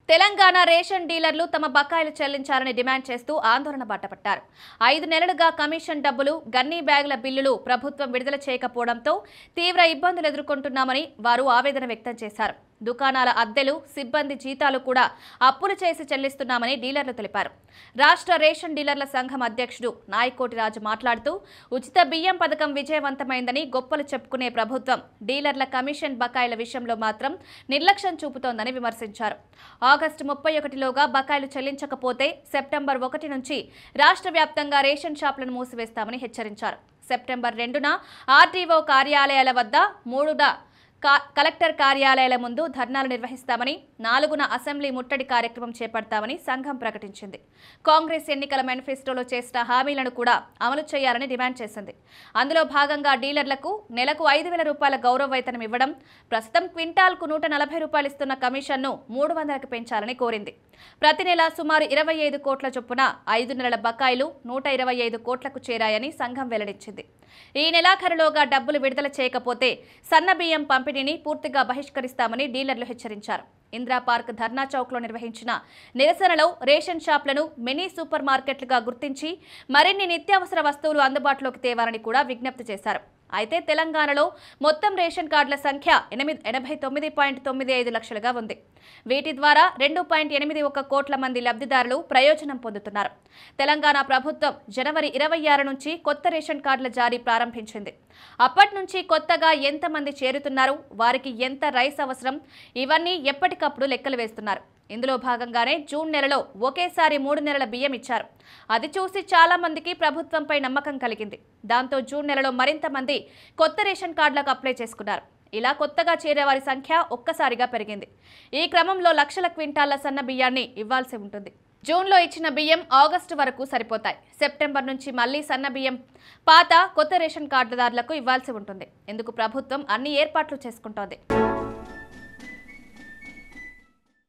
Telangana ration డీలర్లు తమ బకాయిలు చెల్లించాలని డిమాండ్ చేస్తూ ఆందోళన బాటపట్టారు. 5 నెలలుగా కమిషన్ డబ్బులు, గన్నీ బ్యాగుల బిల్లులు ప్రభుత్వం విడుదల చేయకపోవడంతో తీవ్ర ఇబ్బందులు ఎదుర్కొంటున్నామని వారు ఆవేదన వ్యక్తం చేశారు. దుకాణాల అద్దెలు, సిబ్బంది జీతాలు కూడా అప్పులు చేసి చెల్లిస్తున్నామని డీలర్లు తెలిపారు. రాష్ట్ర రేషన్ డీలర్ల సంఘం అధ్యక్షుడు నాయకోటి రాజు మాట్లాడుతూ ఉచిత బియ్యం పథకం విజయవంతమైందని గొప్పలు చెప్పుకునే ప్రభుత్వం డీలర్ల కమిషన్ బకాయిల విషయంలో మాత్రం నిర్లక్ష్యం చూపుతోందని విమర్శించారు. ఆగస్టు 31లోగా బకాయిలు చెల్లించకపోతే సెప్టెంబర్ 1 నుంచి రాష్ట్ర వ్యాప్తంగా రేషన్ షాపులను మూసివేస్తామని హెచ్చరించారు. సెప్టెంబర్ 2న ఆర్టీఓ కార్యాలయాల వద్ద, 3న కలెక్టర్ కార్యాలయాల ముందు ధర్నాలు నిర్వహిస్తామని, 4న అసెంబ్లీ ముట్టడి కార్యక్రమం చేపడతామని సంఘం ప్రకటించింది. కాంగ్రెస్ ఎన్నికల మేనిఫెస్టోలో చేసిన హామీలను కూడా అమలు చేయాలని డిమాండ్ చేసింది. అందులో భాగంగా డీలర్లకు నెలకు 5,000 రూపాయల గౌరవ వేతనం ఇవ్వడం, ప్రస్తుతం క్వింటాల్కు 140 రూపాయలు ఇస్తున్న కమిషన్ను 300కు పెంచాలని కోరింది. ప్రతి నెల సుమారు 25 కోట్ల చొప్పున 5 నెలల బకాయిలు 125 కోట్లకు చేరాయని సంఘం వెల్లడించింది. ఈ నెలాఖరులోగా డబ్బులు విడుదల చేయకపోతే సన్నబియ్యం పంపిణీని పూర్తిగా బహిష్కరిస్తామని డీలర్లు హెచ్చరించారు. ఇందిరా పార్క్ ధర్నా చౌక్లో నిర్వహించిన నిరసనలో రేషన్ షాపులను మినీ సూపర్ మార్కెట్లుగా గుర్తించి మరిన్ని నిత్యావసర వస్తువులు అందుబాటులోకి తేవాలని కూడా విజ్ఞప్తి చేశారు. అయితే తెలంగాణలో మొత్తం రేషన్ కార్డుల సంఖ్య 89.95 లక్షలుగా ఉంది. వీటి ద్వారా 2.81 కోట్ల మంది లబ్ధిదారులు ప్రయోజనం పొందుతున్నారు. తెలంగాణ ప్రభుత్వం జనవరి 26 నుంచి కొత్త రేషన్ కార్డుల జారీ ప్రారంభించింది. అప్పటి నుంచి కొత్తగా ఎంతమంది చేరుతున్నారు, వారికి ఎంత రైస్ అవసరం, ఇవన్నీ ఎప్పటికప్పుడు లెక్కలు వేస్తున్నారు. ఇందులో భాగంగానే జూన్ నెలలో ఒకేసారి 3 నెలల బియ్యం ఇచ్చారు. అది చూసి చాలా మందికి ప్రభుత్వంపై నమ్మకం కలిగింది. దాంతో జూన్ నెలలో మరింత మంది కొత్త రేషన్ కార్డులకు అప్లై చేసుకున్నారు. ఇలా కొత్తగా చేరేవారి సంఖ్య ఒక్కసారిగా పెరిగింది. ఈ క్రమంలో లక్షల క్వింటాళ్ల సన్న బియ్యాన్ని ఇవ్వాల్సి ఉంటుంది. జూన్లో ఇచ్చిన బియ్యం ఆగస్టు వరకు సరిపోతాయి. సెప్టెంబర్ నుంచి మళ్లీ సన్న బియ్యం పాత, కొత్త రేషన్ కార్డుదారులకు ఇవ్వాల్సి ఉంటుంది. ఇందుకు ప్రభుత్వం అన్ని ఏర్పాట్లు చేసుకుంటోంది.